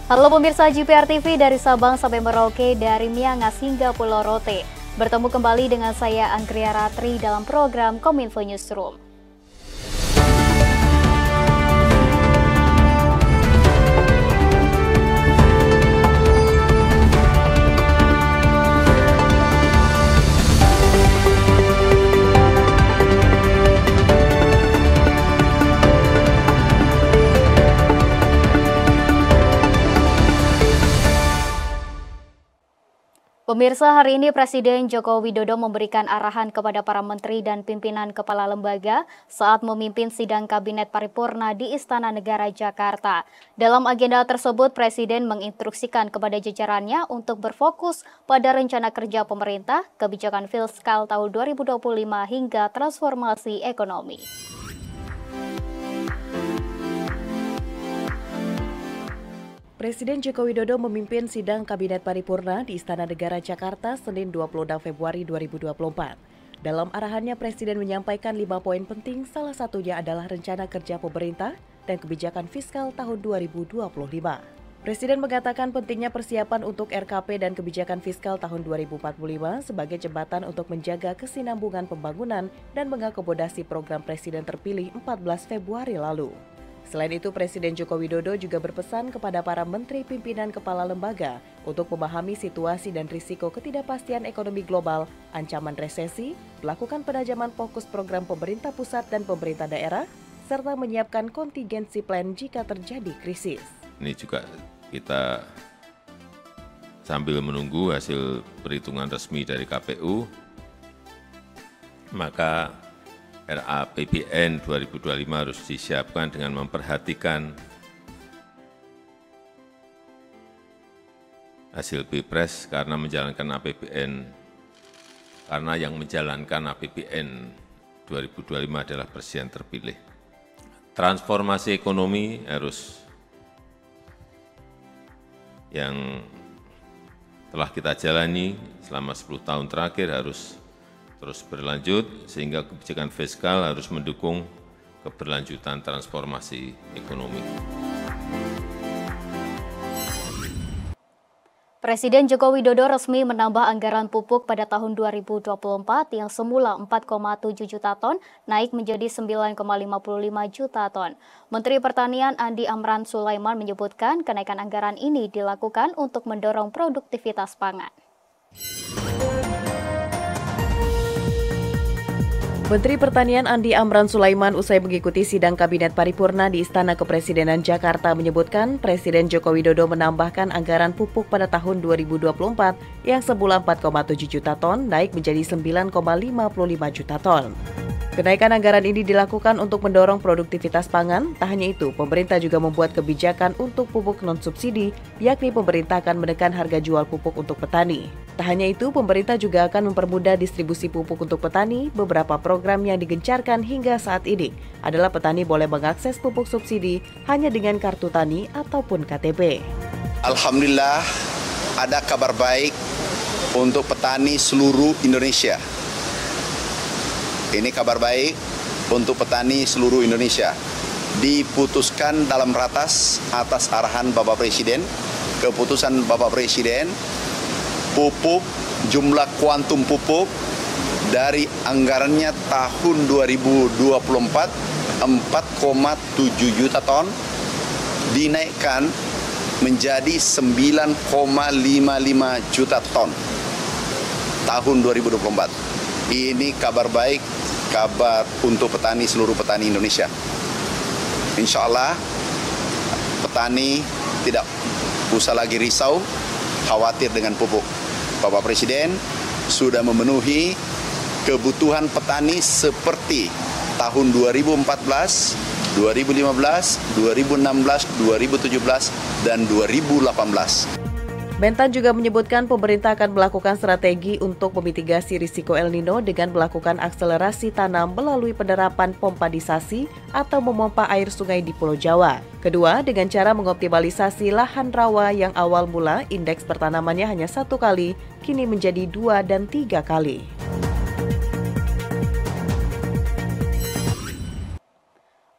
Halo pemirsa JPR TV dari Sabang sampai Merauke, dari Miangas hingga Pulau Rote. Bertemu kembali dengan saya Anggria Ratri dalam program Kominfo Newsroom. Pemirsa, hari ini Presiden Joko Widodo memberikan arahan kepada para menteri dan pimpinan kepala lembaga saat memimpin sidang Kabinet Paripurna di Istana Negara Jakarta. Dalam agenda tersebut, Presiden menginstruksikan kepada jajarannya untuk berfokus pada rencana kerja pemerintah, kebijakan fiskal tahun 2025 hingga transformasi ekonomi. Presiden Joko Widodo memimpin sidang Kabinet Paripurna di Istana Negara Jakarta Senin 26 Februari 2024. Dalam arahannya, Presiden menyampaikan 5 poin penting, salah satunya adalah rencana kerja pemerintah dan kebijakan fiskal tahun 2025. Presiden mengatakan pentingnya persiapan untuk RKP dan kebijakan fiskal tahun 2045 sebagai jembatan untuk menjaga kesinambungan pembangunan dan mengakomodasi program Presiden terpilih 14 Februari lalu. Selain itu, Presiden Joko Widodo juga berpesan kepada para menteri pimpinan kepala lembaga untuk memahami situasi dan risiko ketidakpastian ekonomi global, ancaman resesi, melakukan penajaman fokus program pemerintah pusat dan pemerintah daerah, serta menyiapkan contingency plan jika terjadi krisis. Ini juga kita sambil menunggu hasil perhitungan resmi dari KPU, maka RAPBN 2025 harus disiapkan dengan memperhatikan hasil Pilpres karena yang menjalankan APBN 2025 adalah Presiden terpilih. Transformasi ekonomi yang telah kita jalani selama 10 tahun terakhir harus terus berlanjut, sehingga kebijakan fiskal harus mendukung keberlanjutan transformasi ekonomi. Presiden Joko Widodo resmi menambah anggaran pupuk pada tahun 2024 yang semula 4,7 juta ton naik menjadi 9,55 juta ton. Menteri Pertanian Andi Amran Sulaiman menyebutkan kenaikan anggaran ini dilakukan untuk mendorong produktivitas pangan. Menteri Pertanian Andi Amran Sulaiman usai mengikuti sidang Kabinet Paripurna di Istana Kepresidenan Jakarta menyebutkan Presiden Joko Widodo menambahkan anggaran pupuk pada tahun 2024 yang semula 4,7 juta ton naik menjadi 9,55 juta ton. Kenaikan anggaran ini dilakukan untuk mendorong produktivitas pangan. Tak hanya itu, pemerintah juga membuat kebijakan untuk pupuk non-subsidi, yakni pemerintah akan menekan harga jual pupuk untuk petani. Tak hanya itu, pemerintah juga akan mempermudah distribusi pupuk untuk petani. Beberapa program yang digencarkan hingga saat ini adalah petani boleh mengakses pupuk subsidi hanya dengan kartu tani ataupun KTP. Alhamdulillah, ada kabar baik untuk petani seluruh Indonesia. Ini kabar baik untuk petani seluruh Indonesia. Diputuskan dalam ratas atas arahan Bapak Presiden, keputusan Bapak Presiden, pupuk, jumlah kuantum pupuk dari anggarannya tahun 2024 4,7 juta ton dinaikkan menjadi 9,55 juta ton tahun 2024. Ini kabar baik, kabar untuk petani, seluruh petani Indonesia. Insya Allah petani tidak usah lagi risau, khawatir dengan pupuk. Bapak Presiden sudah memenuhi kebutuhan petani seperti tahun 2014, 2015, 2016, 2017, dan 2018. Mentan juga menyebutkan pemerintah akan melakukan strategi untuk memitigasi risiko El Nino dengan melakukan akselerasi tanam melalui penerapan pompadisasi atau memompa air sungai di Pulau Jawa. Kedua, dengan cara mengoptimalisasi lahan rawa yang awal mula indeks pertanamannya hanya 1 kali, kini menjadi 2 dan 3 kali.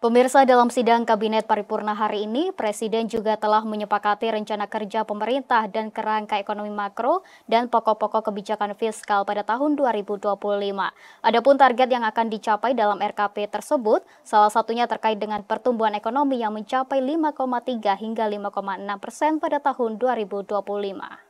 Pemirsa, dalam sidang Kabinet Paripurna hari ini, Presiden juga telah menyepakati rencana kerja pemerintah dan kerangka ekonomi makro dan pokok-pokok kebijakan fiskal pada tahun 2025. Adapun target yang akan dicapai dalam RKP tersebut, salah satunya terkait dengan pertumbuhan ekonomi yang mencapai 5,3 hingga 5,6% pada tahun 2025.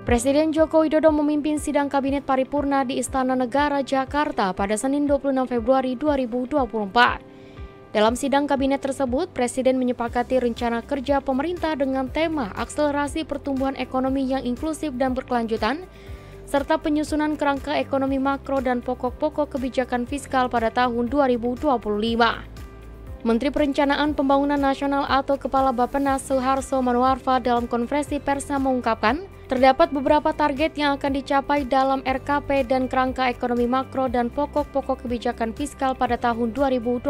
Presiden Joko Widodo memimpin sidang Kabinet Paripurna di Istana Negara, Jakarta pada Senin 26 Februari 2024. Dalam sidang Kabinet tersebut, Presiden menyepakati rencana kerja pemerintah dengan tema akselerasi pertumbuhan ekonomi yang inklusif dan berkelanjutan, serta penyusunan kerangka ekonomi makro dan pokok-pokok kebijakan fiskal pada tahun 2025. Menteri Perencanaan Pembangunan Nasional atau Kepala Bappenas Suharso Manoarfa dalam konferensi persnya mengungkapkan, terdapat beberapa target yang akan dicapai dalam RKP dan kerangka ekonomi makro dan pokok-pokok kebijakan fiskal pada tahun 2025.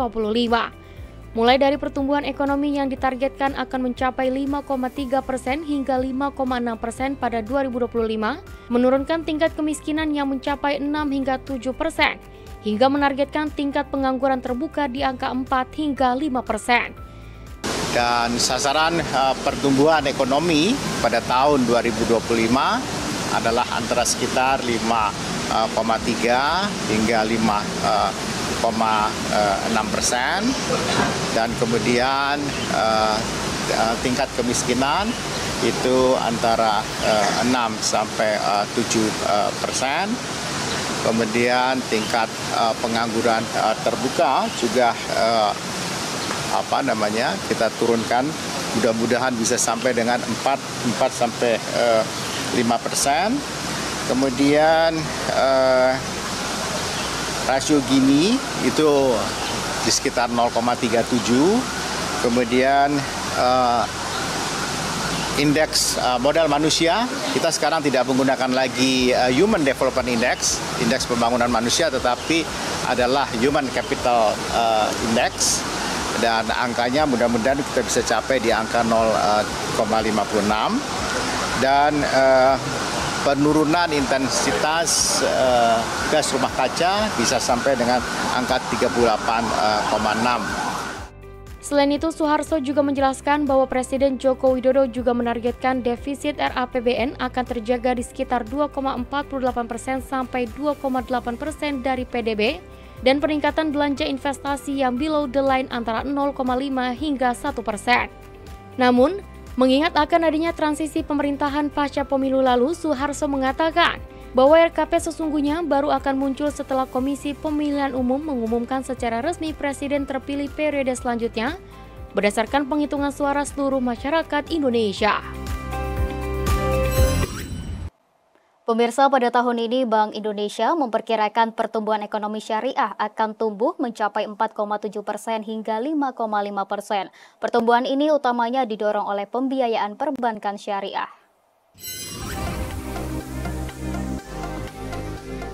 Mulai dari pertumbuhan ekonomi yang ditargetkan akan mencapai 5,3% hingga 5,6% pada 2025, menurunkan tingkat kemiskinan yang mencapai 6 hingga 7%, hingga menargetkan tingkat pengangguran terbuka di angka 4 hingga 5%. Dan sasaran pertumbuhan ekonomi pada tahun 2025 adalah antara sekitar 5,3 hingga 5,6%, dan kemudian tingkat kemiskinan itu antara 6 sampai 7%. Kemudian tingkat pengangguran terbuka juga kita turunkan, mudah-mudahan bisa sampai dengan 4 sampai 5%. Kemudian rasio Gini itu di sekitar 0,37. Kemudian indeks modal manusia, kita sekarang tidak menggunakan lagi Human Development Index, indeks pembangunan manusia, tetapi adalah Human Capital Index. Dan angkanya mudah-mudahan kita bisa capai di angka 0,56. Dan penurunan intensitas gas rumah kaca bisa sampai dengan angka 38,6. Selain itu, Suharso juga menjelaskan bahwa Presiden Joko Widodo juga menargetkan defisit RAPBN akan terjaga di sekitar 2,48% sampai 2,8% dari PDB, dan peningkatan belanja investasi yang below the line antara 0,5 hingga 1%. Namun, mengingat akan adanya transisi pemerintahan pasca pemilu lalu, Suharso mengatakan bahwa RKP sesungguhnya baru akan muncul setelah Komisi Pemilihan Umum mengumumkan secara resmi Presiden terpilih periode selanjutnya berdasarkan penghitungan suara seluruh masyarakat Indonesia. Pemirsa, pada tahun ini Bank Indonesia memperkirakan pertumbuhan ekonomi syariah akan tumbuh mencapai 4,7% hingga 5,5%. Pertumbuhan ini utamanya didorong oleh pembiayaan perbankan syariah.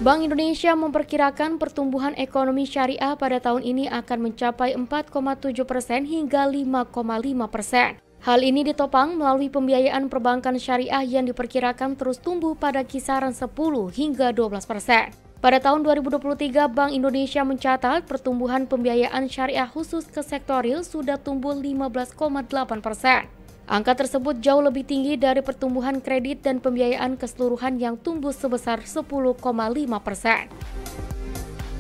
Bank Indonesia memperkirakan pertumbuhan ekonomi syariah pada tahun ini akan mencapai 4,7% hingga 5,5%. Hal ini ditopang melalui pembiayaan perbankan syariah yang diperkirakan terus tumbuh pada kisaran 10 hingga 12%. Pada tahun 2023, Bank Indonesia mencatat pertumbuhan pembiayaan syariah khusus ke sektor real sudah tumbuh 15,8%. Angka tersebut jauh lebih tinggi dari pertumbuhan kredit dan pembiayaan keseluruhan yang tumbuh sebesar 10,5%.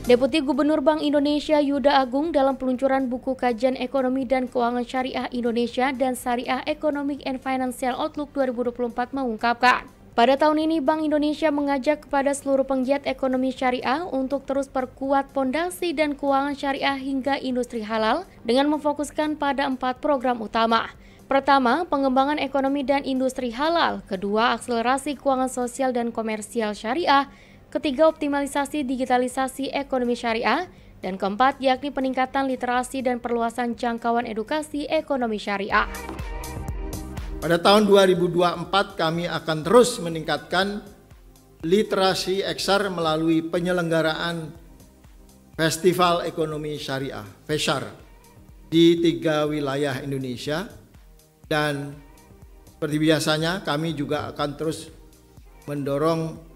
Deputi Gubernur Bank Indonesia Yuda Agung dalam peluncuran buku kajian ekonomi dan keuangan syariah Indonesia dan Syariah Economic and Financial Outlook 2024 mengungkapkan, pada tahun ini Bank Indonesia mengajak kepada seluruh penggiat ekonomi syariah untuk terus perkuat pondasi dan keuangan syariah hingga industri halal dengan memfokuskan pada 4 program utama. Pertama, pengembangan ekonomi dan industri halal. Kedua, akselerasi keuangan sosial dan komersial syariah. Ketiga, optimalisasi digitalisasi ekonomi syariah. Dan keempat, yakni peningkatan literasi dan perluasan jangkauan edukasi ekonomi syariah. Pada tahun 2024 kami akan terus meningkatkan literasi eksar melalui penyelenggaraan Festival Ekonomi Syariah, FESYAR, di 3 wilayah Indonesia. Dan seperti biasanya kami juga akan terus mendorong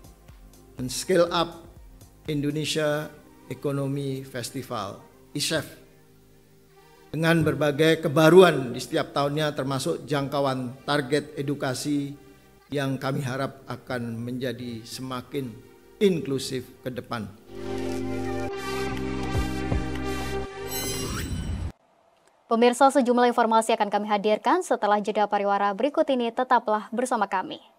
and Scale Up Indonesia Economy Festival, ISEF, dengan berbagai kebaruan di setiap tahunnya termasuk jangkauan target edukasi yang kami harap akan menjadi semakin inklusif ke depan. Pemirsa, sejumlah informasi akan kami hadirkan setelah jeda pariwara berikut ini. Tetaplah bersama kami.